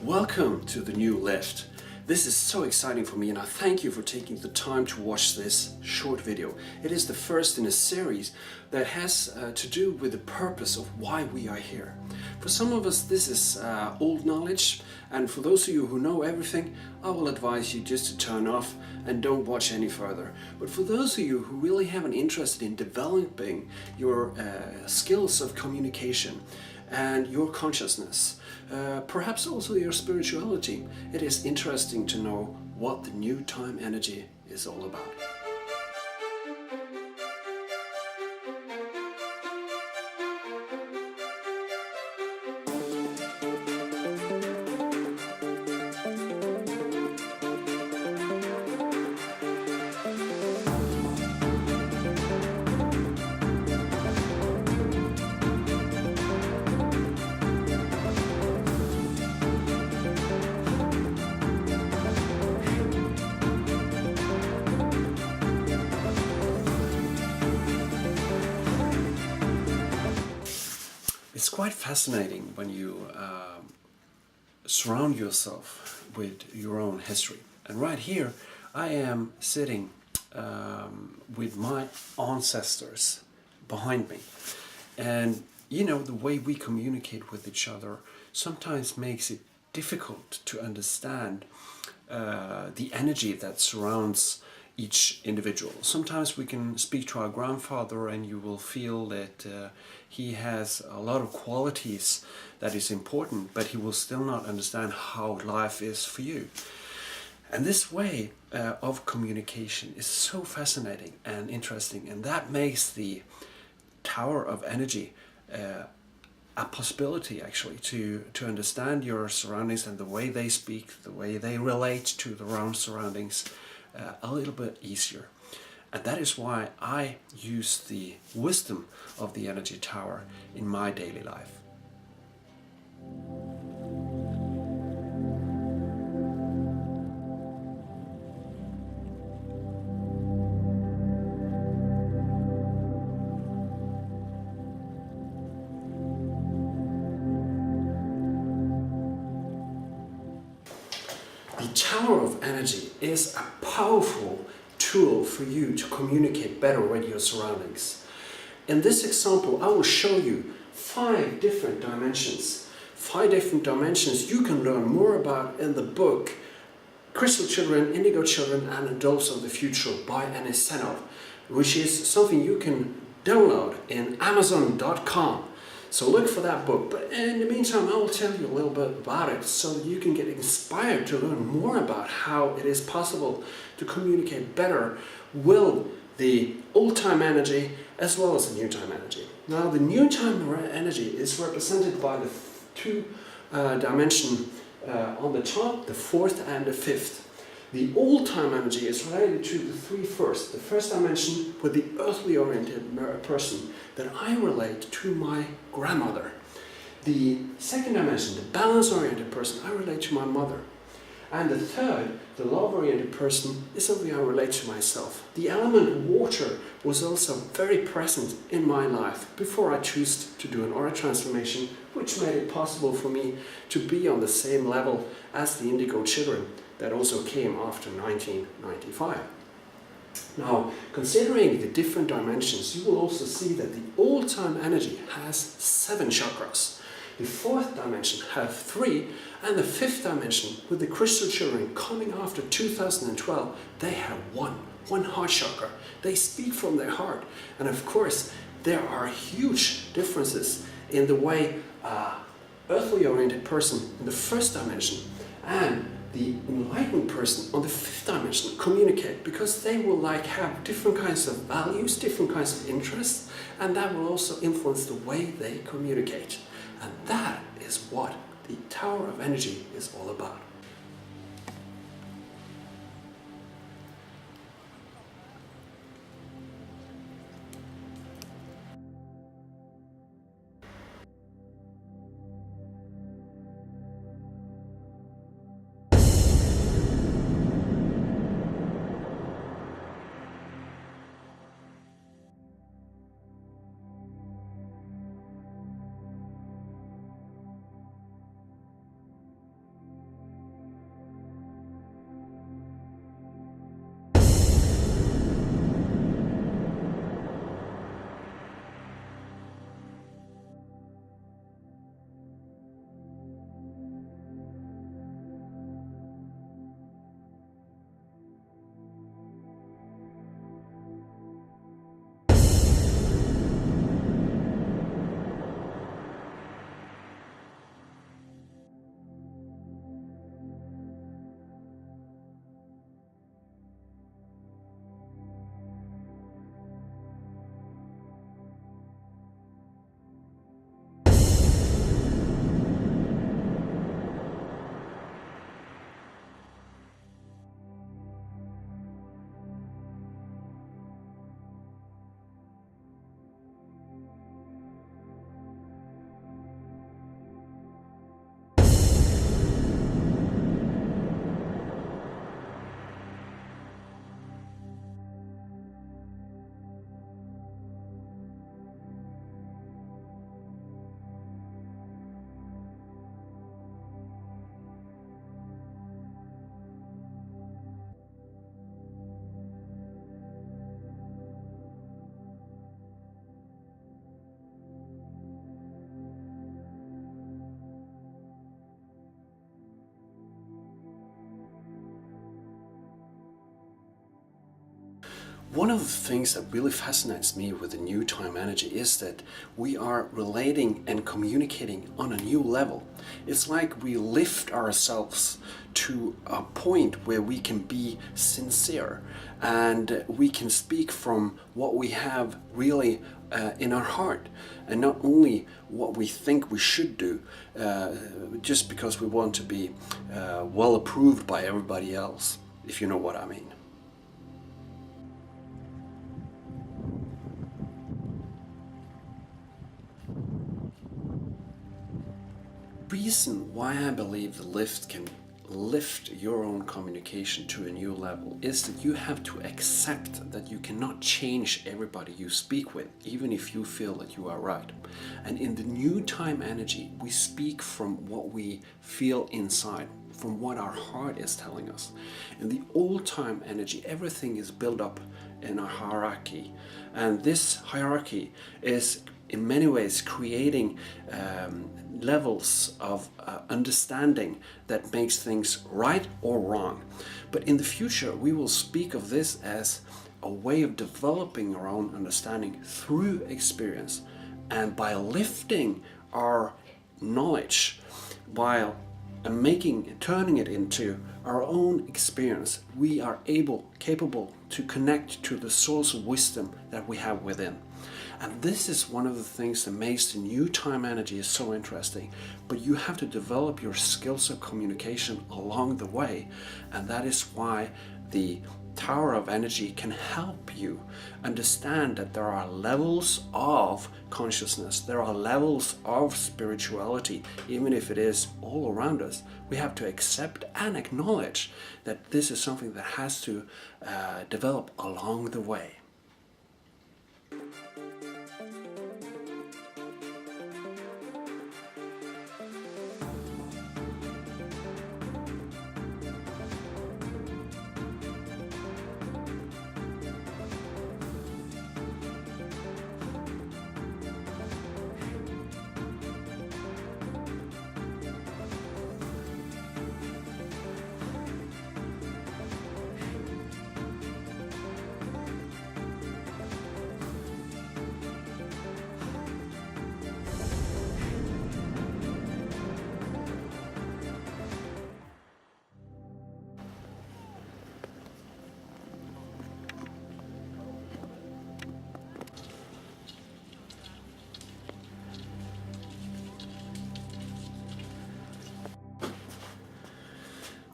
Welcome to the new lift. This is so exciting for me and I thank you for taking the time to watch this short video. It is the first in a series that has to do with the purpose of why we are here. For some of us this is old knowledge, and for those of you who know everything, I will advise you just to turn off and don't watch any further. But for those of you who really have an interest in developing your skills of communication and your consciousness, perhaps also your spirituality, it is interesting to know what the new time energy is all about. It's quite fascinating when you surround yourself with your own history. And right here I am sitting with my ancestors behind me. And you know, the way we communicate with each other sometimes makes it difficult to understand the energy that surrounds each individual. Sometimes we can speak to our grandfather and you will feel that he has a lot of qualities that is important, but he will still not understand how life is for you. And this way of communication is so fascinating and interesting, and that makes the tower of energy a possibility actually to understand your surroundings and the way they speak, the way they relate to their own surroundings a little bit easier. And that is why I use the wisdom of the energy tower in my daily life. The Tower of Energy is a powerful tool for you to communicate better with your surroundings. In this example, I will show you 5 different dimensions. 5 different dimensions you can learn more about in the book Crystal Children, Indigo Children and Adults of the Future by Annie Senov, which is something you can download in Amazon.com. So look for that book, but in the meantime I will tell you a little bit about it so that you can get inspired to learn more about how it is possible to communicate better with the old time energy as well as the new time energy. Now the new time energy is represented by the 2 dimensions on the top, the 4th and the 5th. The old time energy is related to the 3 first. The first dimension with the earthly oriented person that I relate to my grandmother. The second dimension, the balance oriented person, I relate to my mother. And the third, the love oriented person, is something I relate to myself. The element water was also very present in my life before I chose to do an aura transformation, which made it possible for me to be on the same level as the Indigo Children that also came after 1995. Now, considering the different dimensions, you will also see that the old time energy has 7 chakras. The 4th dimension have 3, and the 5th dimension, with the Crystal Children coming after 2012, they have one heart chakra. They speak from their heart. And of course, there are huge differences in the way earthly oriented person in the 1st dimension and the enlightened person on the 5th dimension communicate, because they will have different kinds of values, different kinds of interests, and that will also influence the way they communicate. And that is what the Tower of Energy is all about. One of the things that really fascinates me with the new time energy is that we are relating and communicating on a new level. It's like we lift ourselves to a point where we can be sincere and we can speak from what we have really in our heart, and not only what we think we should do just because we want to be well approved by everybody else, if you know what I mean. Reason why I believe the lift can lift your own communication to a new level is that you have to accept that you cannot change everybody you speak with, even if you feel that you are right. And in the new time energy, we speak from what we feel inside, from what our heart is telling us. In the old time energy, everything is built up in a hierarchy, and this hierarchy is in many ways creating levels of understanding that makes things right or wrong. But in the future, we will speak of this as a way of developing our own understanding through experience, and by lifting our knowledge while turning it into our own experience, we are capable to connect to the source of wisdom that we have within. And this is one of the things that makes the new time energy is so interesting. But you have to develop your skills of communication along the way, and that is why the Tower of Energy can help you understand that there are levels of consciousness, there are levels of spirituality, even if it is all around us. We have to accept and acknowledge that this is something that has to develop along the way.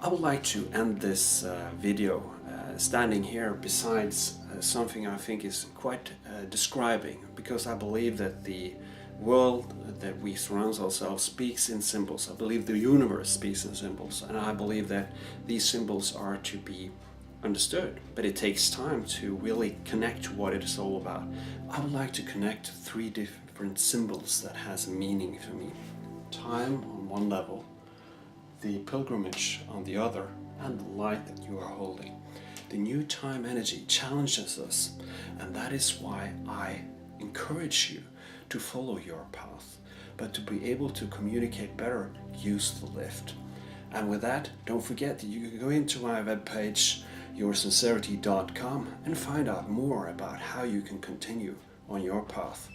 I would like to end this video standing here besides something I think is quite describing, because I believe that the world that we surround ourselves speaks in symbols. I believe the universe speaks in symbols, and I believe that these symbols are to be understood, but it takes time to really connect to what it is all about. I would like to connect to 3 different symbols that has a meaning for me. Time on one level, the pilgrimage on the other, and the light that you are holding. The new time energy challenges us, and that is why I encourage you to follow your path. But to be able to communicate better, use the lift. And with that, don't forget that you can go into my webpage, yoursincerity.com, and find out more about how you can continue on your path.